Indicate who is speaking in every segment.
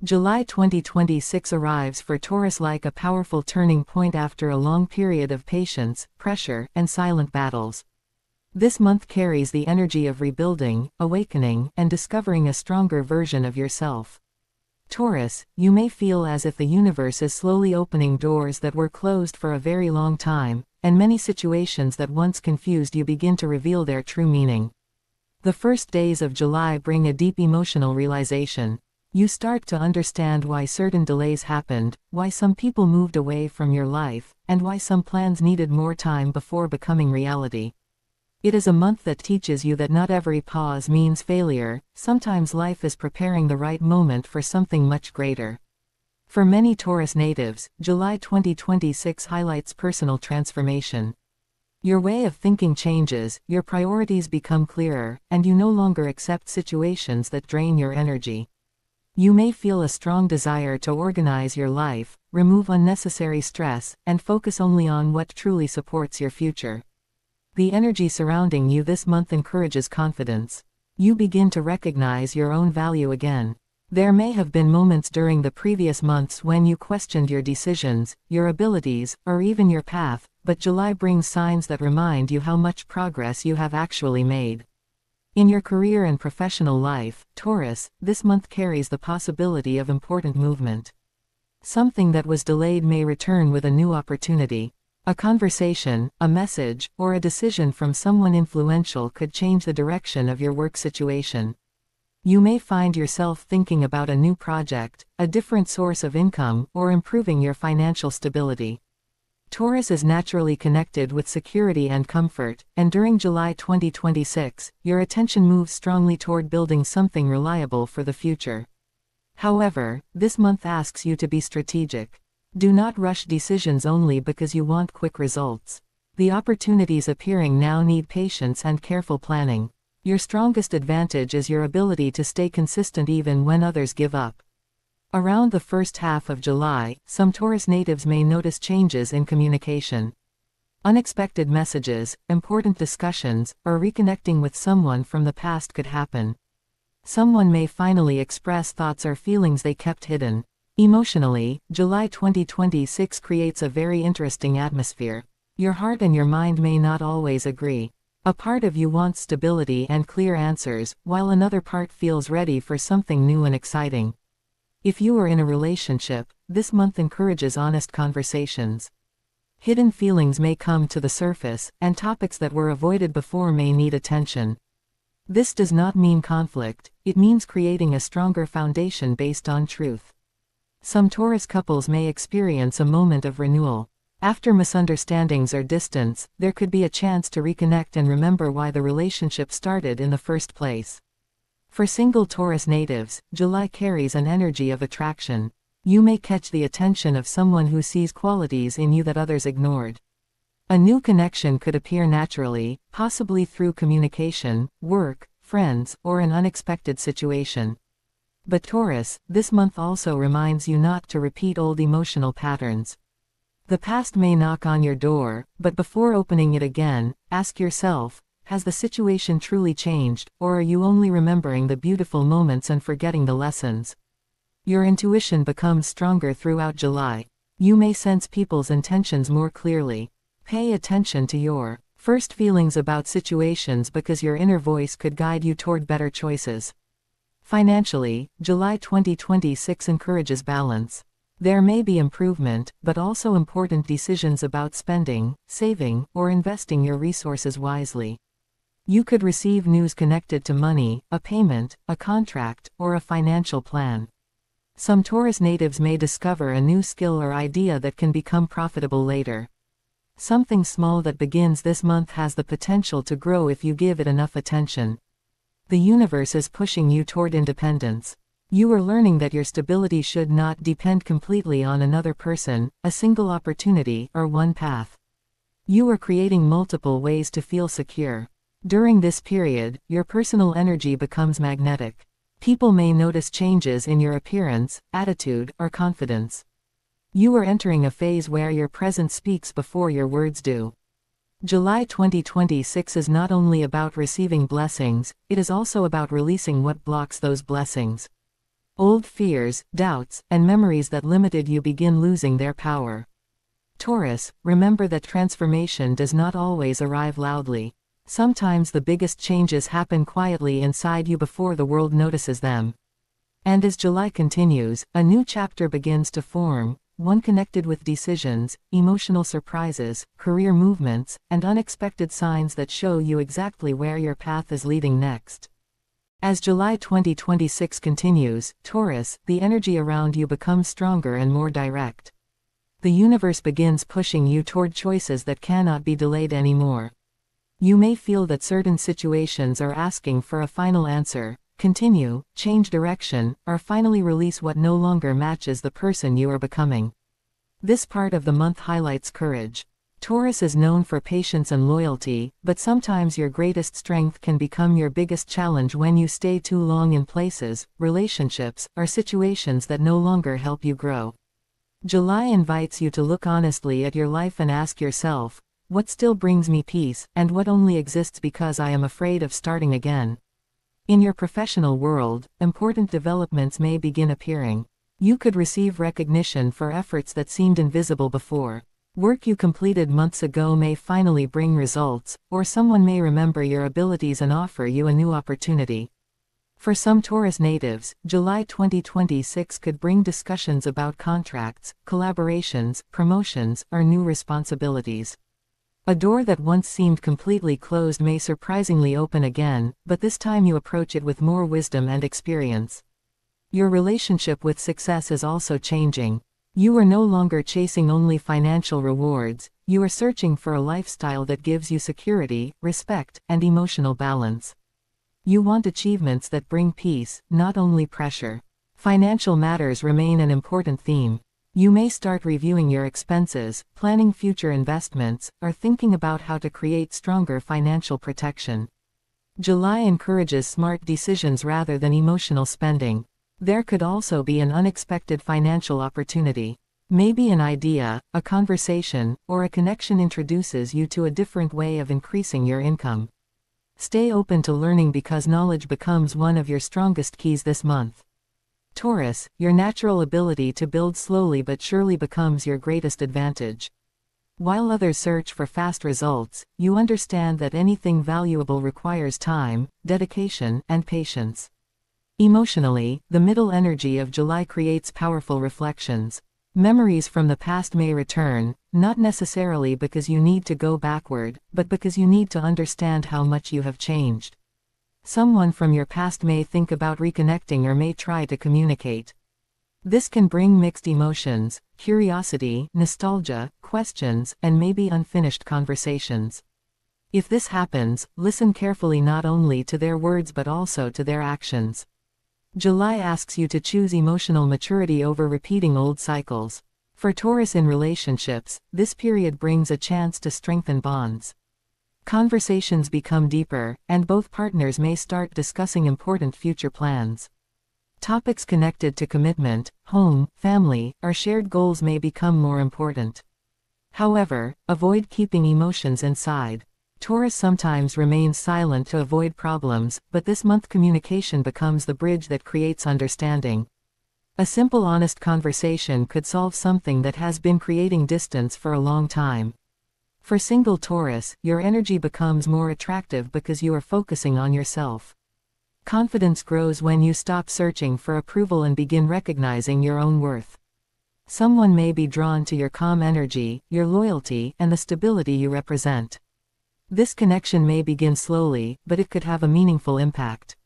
Speaker 1: July 2026 arrives for Taurus like a powerful turning point after a long period of patience, pressure, and silent battles. This month carries the energy of rebuilding, awakening, and discovering a stronger version of yourself. Taurus, you may feel as if the universe is slowly opening doors that were closed for a very long time, and many situations that once confused you begin to reveal their true meaning. The first days of July bring a deep emotional realization. You start to understand why certain delays happened, why some people moved away from your life, and why some plans needed more time before becoming reality. It is a month that teaches you that not every pause means failure. Sometimes life is preparing the right moment for something much greater. For many Taurus natives, July 2026 highlights personal transformation. Your way of thinking changes, your priorities become clearer, and you no longer accept situations that drain your energy. You may feel a strong desire to organize your life, remove unnecessary stress, and focus only on what truly supports your future. The energy surrounding you this month encourages confidence. You begin to recognize your own value again. There may have been moments during the previous months when you questioned your decisions, your abilities, or even your path, but July brings signs that remind you how much progress you have actually made. In your career and professional life, Taurus, this month carries the possibility of important movement. Something that was delayed may return with a new opportunity. A conversation, a message, or a decision from someone influential could change the direction of your work situation. You may find yourself thinking about a new project, a different source of income, or improving your financial stability. Taurus is naturally connected with security and comfort, and during July 2026, your attention moves strongly toward building something reliable for the future. However, this month asks you to be strategic. Do not rush decisions only because you want quick results. The opportunities appearing now need patience and careful planning. Your strongest advantage is your ability to stay consistent even when others give up. Around the first half of July, some Taurus natives may notice changes in communication. Unexpected messages, important discussions, or reconnecting with someone from the past could happen. Someone may finally express thoughts or feelings they kept hidden. Emotionally, July 2026 creates a very interesting atmosphere. Your heart and your mind may not always agree. A part of you wants stability and clear answers, while another part feels ready for something new and exciting. If you are in a relationship, this month encourages honest conversations. Hidden feelings may come to the surface, and topics that were avoided before may need attention. This does not mean conflict, it means creating a stronger foundation based on truth. Some Taurus couples may experience a moment of renewal. After misunderstandings or distance, there could be a chance to reconnect and remember why the relationship started in the first place. For single Taurus natives, July carries an energy of attraction. You may catch the attention of someone who sees qualities in you that others ignored. A new connection could appear naturally, possibly through communication, work, friends, or an unexpected situation. But Taurus, this month also reminds you not to repeat old emotional patterns. The past may knock on your door, but before opening it again, ask yourself, has the situation truly changed, or are you only remembering the beautiful moments and forgetting the lessons? Your intuition becomes stronger throughout July. You may sense people's intentions more clearly. Pay attention to your first feelings about situations because your inner voice could guide you toward better choices. Financially, July 2026 encourages balance. There may be improvement, but also important decisions about spending, saving, or investing your resources wisely. You could receive news connected to money, a payment, a contract, or a financial plan. Some Taurus natives may discover a new skill or idea that can become profitable later. Something small that begins this month has the potential to grow if you give it enough attention. The universe is pushing you toward independence. You are learning that your stability should not depend completely on another person, a single opportunity, or one path. You are creating multiple ways to feel secure. During this period, your personal energy becomes magnetic. People may notice changes in your appearance, attitude, or confidence. You are entering a phase where your presence speaks before your words do. July 2026 is not only about receiving blessings, it is also about releasing what blocks those blessings. Old fears, doubts, and memories that limited you begin losing their power. Taurus, remember that transformation does not always arrive loudly. Sometimes the biggest changes happen quietly inside you before the world notices them. And as July continues, a new chapter begins to form, one connected with decisions, emotional surprises, career movements, and unexpected signs that show you exactly where your path is leading next. As July 2026 continues, Taurus, the energy around you becomes stronger and more direct. The universe begins pushing you toward choices that cannot be delayed anymore. You may feel that certain situations are asking for a final answer, continue, change direction, or finally release what no longer matches the person you are becoming. This part of the month highlights courage. Taurus is known for patience and loyalty, but sometimes your greatest strength can become your biggest challenge when you stay too long in places, relationships, or situations that no longer help you grow. July invites you to look honestly at your life and ask yourself, what still brings me peace, and what only exists because I am afraid of starting again? In your professional world, important developments may begin appearing. You could receive recognition for efforts that seemed invisible before. Work you completed months ago may finally bring results, or someone may remember your abilities and offer you a new opportunity. For some Taurus natives, July 2026 could bring discussions about contracts, collaborations, promotions, or new responsibilities. A door that once seemed completely closed may surprisingly open again, but this time you approach it with more wisdom and experience. Your relationship with success is also changing. You are no longer chasing only financial rewards, you are searching for a lifestyle that gives you security, respect, and emotional balance. You want achievements that bring peace, not only pressure. Financial matters remain an important theme. You may start reviewing your expenses, planning future investments, or thinking about how to create stronger financial protection. July encourages smart decisions rather than emotional spending. There could also be an unexpected financial opportunity. Maybe an idea, a conversation, or a connection introduces you to a different way of increasing your income. Stay open to learning because knowledge becomes one of your strongest keys this month. Taurus, your natural ability to build slowly but surely becomes your greatest advantage. While others search for fast results, you understand that anything valuable requires time, dedication, and patience. Emotionally, the middle energy of July creates powerful reflections. Memories from the past may return, not necessarily because you need to go backward, but because you need to understand how much you have changed. Someone from your past may think about reconnecting or may try to communicate. This can bring mixed emotions, curiosity, nostalgia, questions, and maybe unfinished conversations. If this happens, listen carefully not only to their words but also to their actions. July asks you to choose emotional maturity over repeating old cycles. For Taurus in relationships, this period brings a chance to strengthen bonds. Conversations become deeper, and both partners may start discussing important future plans. Topics connected to commitment, home, family, or shared goals may become more important. However, avoid keeping emotions inside. Taurus sometimes remains silent to avoid problems, but this month communication becomes the bridge that creates understanding. A simple honest conversation could solve something that has been creating distance for a long time. For single Taurus, your energy becomes more attractive because you are focusing on yourself. Confidence grows when you stop searching for approval and begin recognizing your own worth. Someone may be drawn to your calm energy, your loyalty, and the stability you represent. This connection may begin slowly, but it could have a meaningful impact.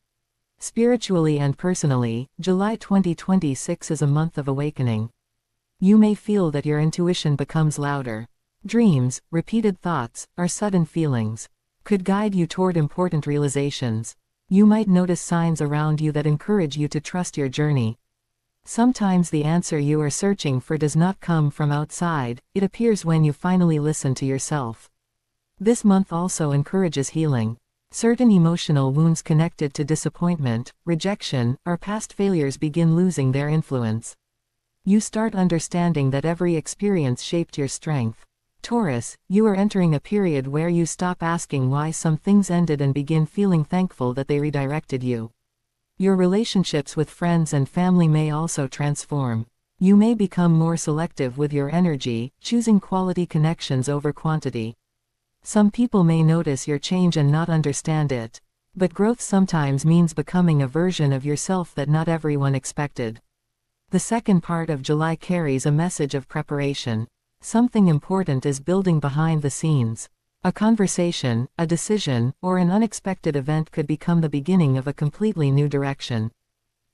Speaker 1: Spiritually and personally, July 2026 is a month of awakening. You may feel that your intuition becomes louder. Dreams, repeated thoughts, or sudden feelings could guide you toward important realizations. You might notice signs around you that encourage you to trust your journey. Sometimes the answer you are searching for does not come from outside, it appears when you finally listen to yourself. This month also encourages healing. Certain emotional wounds connected to disappointment, rejection, or past failures begin losing their influence. You start understanding that every experience shaped your strength. Taurus, you are entering a period where you stop asking why some things ended and begin feeling thankful that they redirected you. Your relationships with friends and family may also transform. You may become more selective with your energy, choosing quality connections over quantity. Some people may notice your change and not understand it. But growth sometimes means becoming a version of yourself that not everyone expected. The second part of July carries a message of preparation. Something important is building behind the scenes. A conversation, a decision, or an unexpected event could become the beginning of a completely new direction.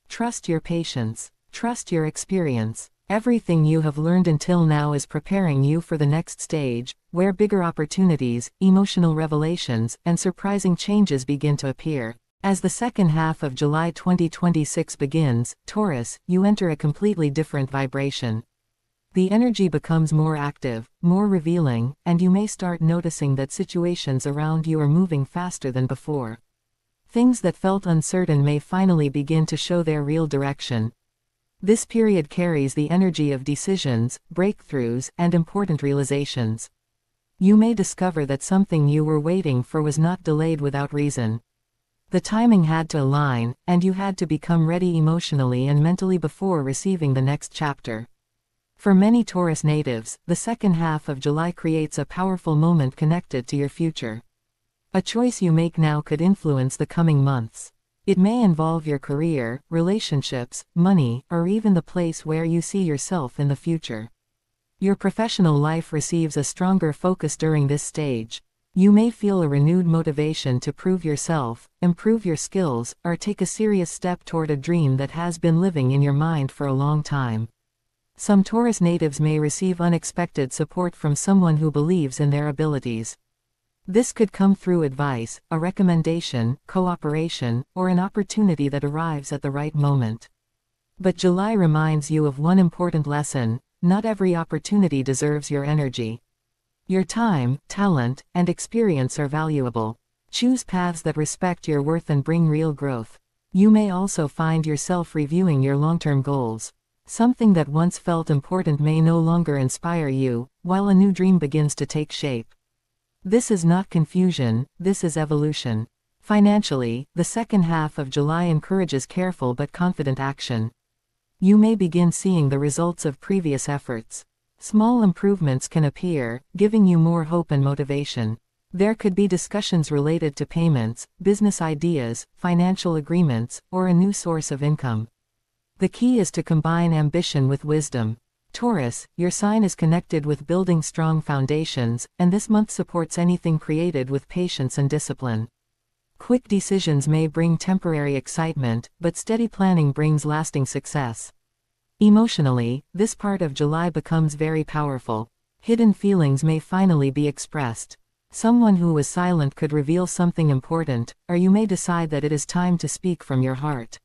Speaker 1: Trust your patience. Trust your experience. Everything you have learned until now is preparing you for the next stage, where bigger opportunities, emotional revelations, and surprising changes begin to appear. As the second half of July 2026 begins, Taurus, you enter a completely different vibration. The energy becomes more active, more revealing, and you may start noticing that situations around you are moving faster than before. Things that felt uncertain may finally begin to show their real direction. This period carries the energy of decisions, breakthroughs, and important realizations. You may discover that something you were waiting for was not delayed without reason. The timing had to align, and you had to become ready emotionally and mentally before receiving the next chapter. For many Taurus natives, the second half of July creates a powerful moment connected to your future. A choice you make now could influence the coming months. It may involve your career, relationships, money, or even the place where you see yourself in the future. Your professional life receives a stronger focus during this stage. You may feel a renewed motivation to prove yourself, improve your skills, or take a serious step toward a dream that has been living in your mind for a long time. Some Taurus natives may receive unexpected support from someone who believes in their abilities. This could come through advice, a recommendation, cooperation, or an opportunity that arrives at the right moment. But July reminds you of one important lesson: not every opportunity deserves your energy. Your time, talent, and experience are valuable. Choose paths that respect your worth and bring real growth. You may also find yourself reviewing your long-term goals. Something that once felt important may no longer inspire you, while a new dream begins to take shape. This is not confusion, this is evolution. Financially, the second half of July encourages careful but confident action. You may begin seeing the results of previous efforts. Small improvements can appear, giving you more hope and motivation. There could be discussions related to payments, business ideas, financial agreements, or a new source of income. The key is to combine ambition with wisdom. Taurus, your sign is connected with building strong foundations, and this month supports anything created with patience and discipline. Quick decisions may bring temporary excitement, but steady planning brings lasting success. Emotionally, this part of July becomes very powerful. Hidden feelings may finally be expressed. Someone who was silent could reveal something important, or you may decide that it is time to speak from your heart.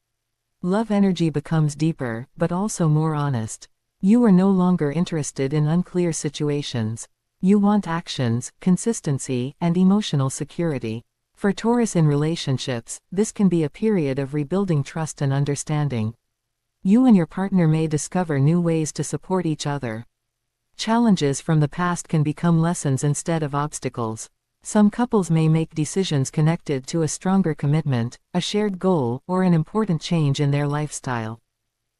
Speaker 1: Love energy becomes deeper, but also more honest. You are no longer interested in unclear situations. You want actions, consistency, and emotional security. For Taurus in relationships, this can be a period of rebuilding trust and understanding. You and your partner may discover new ways to support each other. Challenges from the past can become lessons instead of obstacles. Some couples may make decisions connected to a stronger commitment, a shared goal, or an important change in their lifestyle.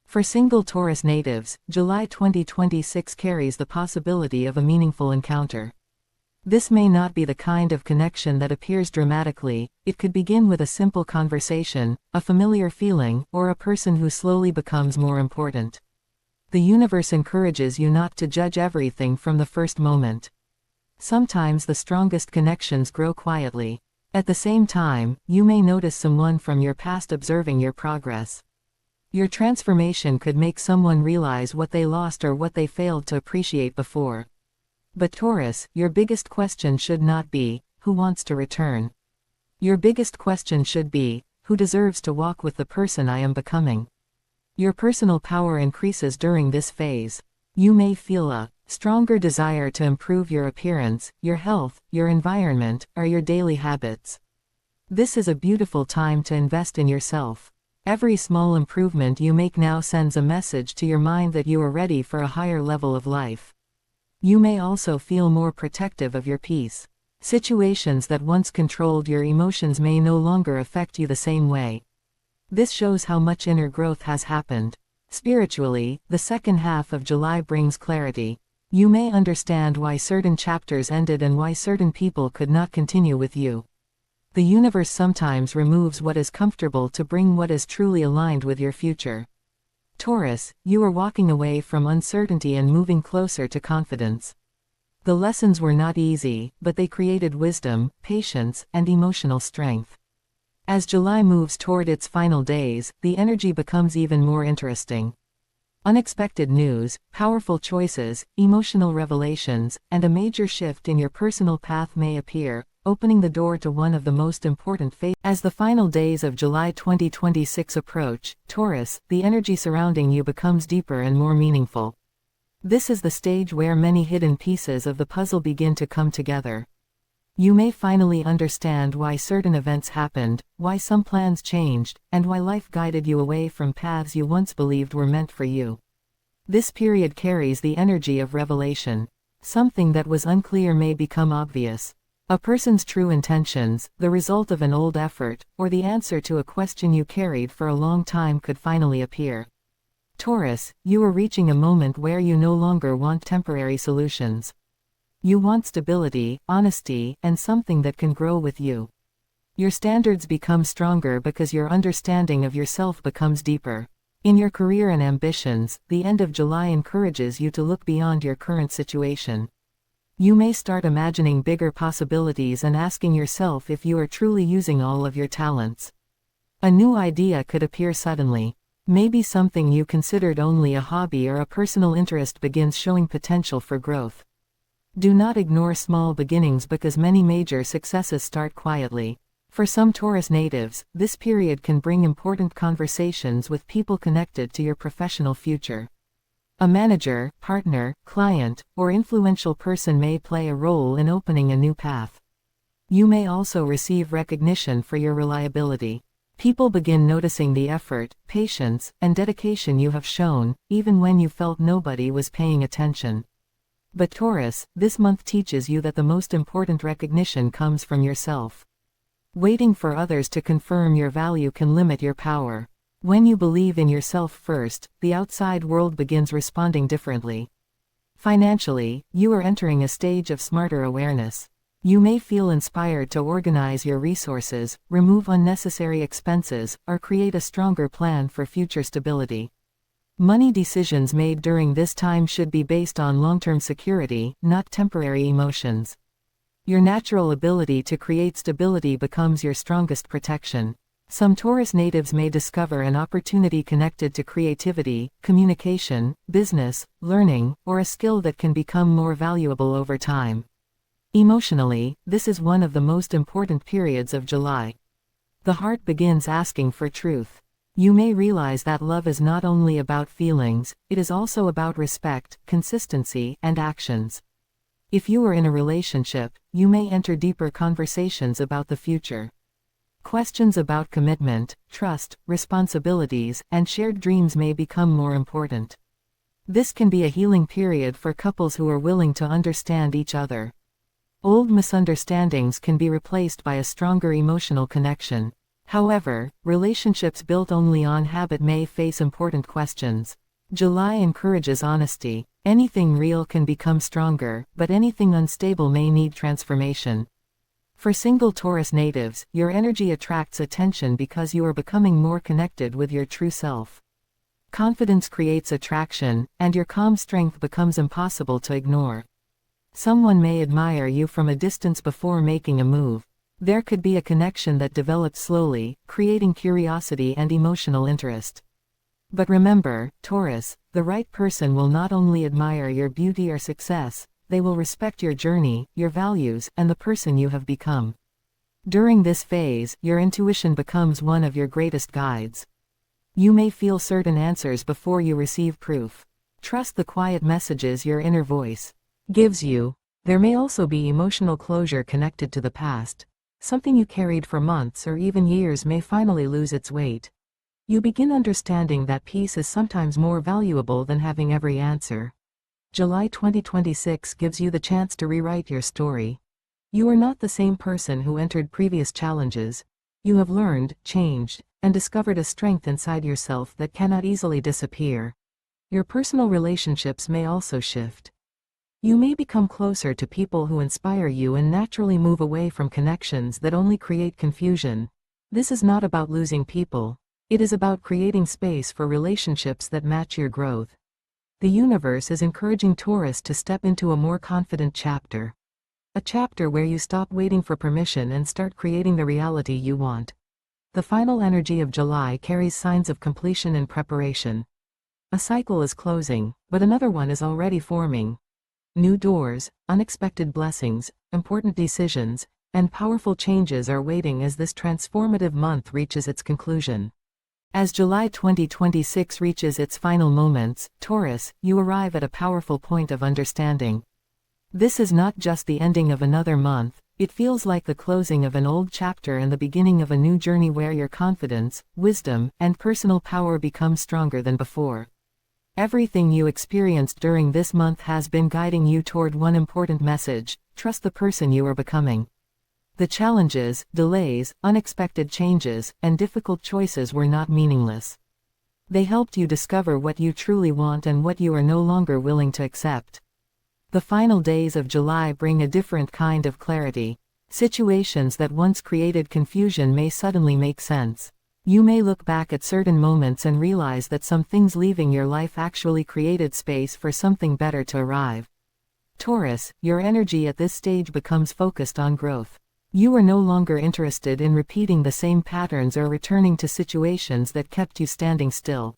Speaker 1: For single Taurus natives, July 2026 carries the possibility of a meaningful encounter. This may not be the kind of connection that appears dramatically. It could begin with a simple conversation, a familiar feeling, or a person who slowly becomes more important. The universe encourages you not to judge everything from the first moment. Sometimes the strongest connections grow quietly. At the same time, you may notice someone from your past observing your progress. Your transformation could make someone realize what they lost or what they failed to appreciate before. But Taurus, your biggest question should not be, who wants to return? Your biggest question should be, who deserves to walk with the person I am becoming? Your personal power increases during this phase. You may feel a stronger desire to improve your appearance, your health, your environment, or your daily habits. This is a beautiful time to invest in yourself. Every small improvement you make now sends a message to your mind that you are ready for a higher level of life. You may also feel more protective of your peace. Situations that once controlled your emotions may no longer affect you the same way. This shows how much inner growth has happened. Spiritually, the second half of July brings clarity. You may understand why certain chapters ended and why certain people could not continue with you. The universe sometimes removes what is comfortable to bring what is truly aligned with your future. Taurus, you are walking away from uncertainty and moving closer to confidence. The lessons were not easy, but they created wisdom, patience, and emotional strength. As July moves toward its final days, the energy becomes even more interesting. Unexpected news, powerful choices, emotional revelations, and a major shift in your personal path may appear, opening the door to one of the most important phases. As the final days of July 2026 approach, Taurus, the energy surrounding you becomes deeper and more meaningful. This is the stage where many hidden pieces of the puzzle begin to come together. You may finally understand why certain events happened, why some plans changed, and why life guided you away from paths you once believed were meant for you. This period carries the energy of revelation. Something that was unclear may become obvious. A person's true intentions, the result of an old effort, or the answer to a question you carried for a long time could finally appear. Taurus, you are reaching a moment where you no longer want temporary solutions. You want stability, honesty, and something that can grow with you. Your standards become stronger because your understanding of yourself becomes deeper. In your career and ambitions, the end of July encourages you to look beyond your current situation. You may start imagining bigger possibilities and asking yourself if you are truly using all of your talents. A new idea could appear suddenly. Maybe something you considered only a hobby or a personal interest begins showing potential for growth. Do not ignore small beginnings because many major successes start quietly. For some Taurus natives, this period can bring important conversations with people connected to your professional future. A manager, partner, client, or influential person may play a role in opening a new path. You may also receive recognition for your reliability. People begin noticing the effort, patience, and dedication you have shown, even when you felt nobody was paying attention. But Taurus, this month teaches you that the most important recognition comes from yourself. Waiting for others to confirm your value can limit your power. When you believe in yourself first, the outside world begins responding differently. Financially, you are entering a stage of smarter awareness. You may feel inspired to organize your resources, remove unnecessary expenses, or create a stronger plan for future stability. Money decisions made during this time should be based on long-term security, not temporary emotions. Your natural ability to create stability becomes your strongest protection. Some Taurus natives may discover an opportunity connected to creativity, communication, business, learning, or a skill that can become more valuable over time. Emotionally, this is one of the most important periods of July. The heart begins asking for truth. You may realize that love is not only about feelings, it is also about respect, consistency, and actions. If you are in a relationship, you may enter deeper conversations about the future. Questions about commitment, trust, responsibilities, and shared dreams may become more important. This can be a healing period for couples who are willing to understand each other. Old misunderstandings can be replaced by a stronger emotional connection. However, relationships built only on habit may face important questions. July encourages honesty. Anything real can become stronger, but anything unstable may need transformation. For single Taurus natives, your energy attracts attention because you are becoming more connected with your true self. Confidence creates attraction, and your calm strength becomes impossible to ignore. Someone may admire you from a distance before making a move. There could be a connection that develops slowly, creating curiosity and emotional interest. But remember, Taurus, the right person will not only admire your beauty or success, they will respect your journey, your values, and the person you have become. During this phase, your intuition becomes one of your greatest guides. You may feel certain answers before you receive proof. Trust the quiet messages your inner voice gives you. There may also be emotional closure connected to the past. Something you carried for months or even years may finally lose its weight. You begin understanding that peace is sometimes more valuable than having every answer. July 2026 gives you the chance to rewrite your story. You are not the same person who entered previous challenges. You have learned, changed, and discovered a strength inside yourself that cannot easily disappear. Your personal relationships may also shift. You may become closer to people who inspire you and naturally move away from connections that only create confusion. This is not about losing people. It is about creating space for relationships that match your growth. The universe is encouraging Taurus to step into a more confident chapter. A chapter where you stop waiting for permission and start creating the reality you want. The final energy of July carries signs of completion and preparation. A cycle is closing, but another one is already forming. New doors, unexpected blessings, important decisions, and powerful changes are waiting as this transformative month reaches its conclusion. As July 2026 reaches its final moments, Taurus, you arrive at a powerful point of understanding. This is not just the ending of another month, it feels like the closing of an old chapter and the beginning of a new journey where your confidence, wisdom, and personal power become stronger than before. Everything you experienced during this month has been guiding you toward one important message: trust the person you are becoming. The challenges, delays, unexpected changes, and difficult choices were not meaningless. They helped you discover what you truly want and what you are no longer willing to accept. The final days of July bring a different kind of clarity. Situations that once created confusion may suddenly make sense. You may look back at certain moments and realize that some things leaving your life actually created space for something better to arrive. Taurus, your energy at this stage becomes focused on growth. You are no longer interested in repeating the same patterns or returning to situations that kept you standing still.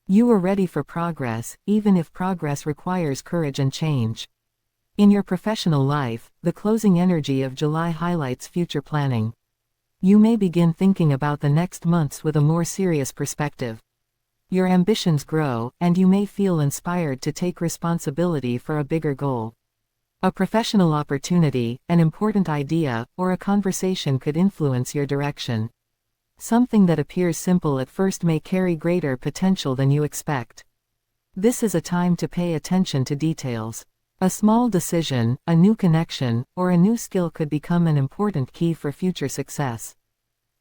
Speaker 1: You are ready for progress, even if progress requires courage and change. In your professional life, the closing energy of July highlights future planning. You may begin thinking about the next months with a more serious perspective. Your ambitions grow, and you may feel inspired to take responsibility for a bigger goal. A professional opportunity, an important idea, or a conversation could influence your direction. Something that appears simple at first may carry greater potential than you expect. This is a time to pay attention to details. A small decision, a new connection, or a new skill could become an important key for future success.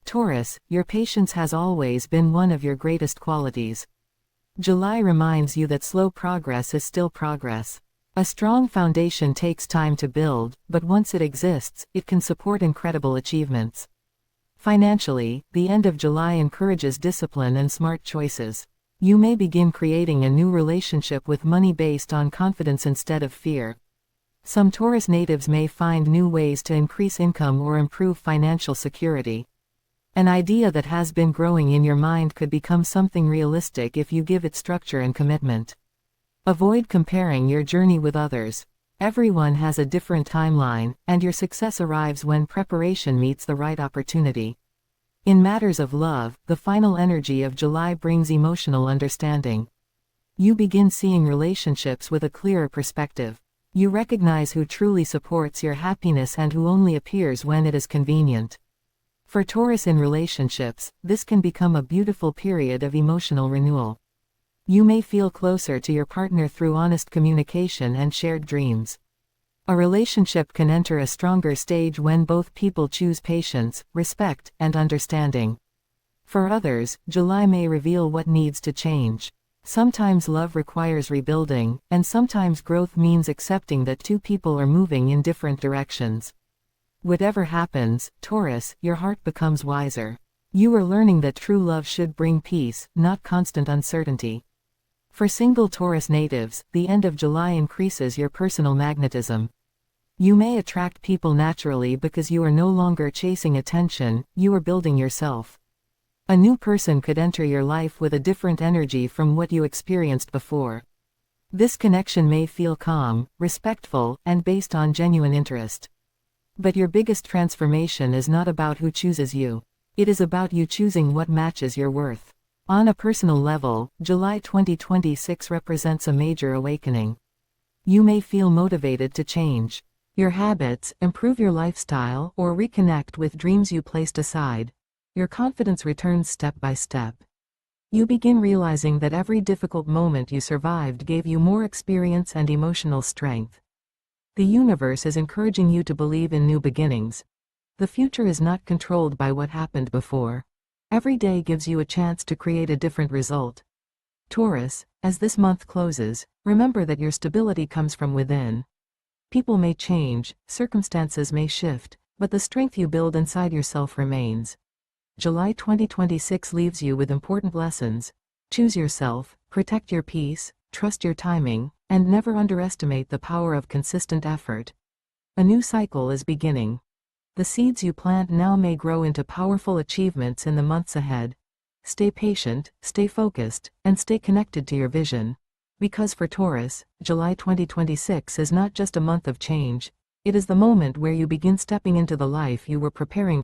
Speaker 1: Taurus, your patience has always been one of your greatest qualities. July reminds you that slow progress is still progress. A strong foundation takes time to build, but once it exists, it can support incredible achievements. Financially, the end of July encourages discipline and smart choices. You may begin creating a new relationship with money based on confidence instead of fear. Some Taurus natives may find new ways to increase income or improve financial security. An idea that has been growing in your mind could become something realistic if you give it structure and commitment. Avoid comparing your journey with others. Everyone has a different timeline, and your success arrives when preparation meets the right opportunity. In matters of love, the final energy of July brings emotional understanding. You begin seeing relationships with a clearer perspective. You recognize who truly supports your happiness and who only appears when it is convenient. For Taurus in relationships, this can become a beautiful period of emotional renewal. You may feel closer to your partner through honest communication and shared dreams. A relationship can enter a stronger stage when both people choose patience, respect, and understanding. For others, July may reveal what needs to change. Sometimes love requires rebuilding, and sometimes growth means accepting that two people are moving in different directions. Whatever happens, Taurus, your heart becomes wiser. You are learning that true love should bring peace, not constant uncertainty. For single Taurus natives, the end of July increases your personal magnetism. You may attract people naturally because you are no longer chasing attention, you are building yourself. A new person could enter your life with a different energy from what you experienced before. This connection may feel calm, respectful, and based on genuine interest. But your biggest transformation is not about who chooses you. It is about you choosing what matches your worth. On a personal level, July 2026 represents a major awakening. You may feel motivated to change your habits, improve your lifestyle, or reconnect with dreams you placed aside. Your confidence returns step by step. You begin realizing that every difficult moment you survived gave you more experience and emotional strength. The universe is encouraging you to believe in new beginnings. The future is not controlled by what happened before. Every day gives you a chance to create a different result. Taurus, as this month closes, remember that your stability comes from within. People may change, circumstances may shift, but the strength you build inside yourself remains. July 2026 leaves you with important lessons. Choose yourself, protect your peace, trust your timing, and never underestimate the power of consistent effort. A new cycle is beginning. The seeds you plant now may grow into powerful achievements in the months ahead. Stay patient, stay focused, and stay connected to your vision. Because for Taurus, July 2026 is not just a month of change, it is the moment where you begin stepping into the life you were preparing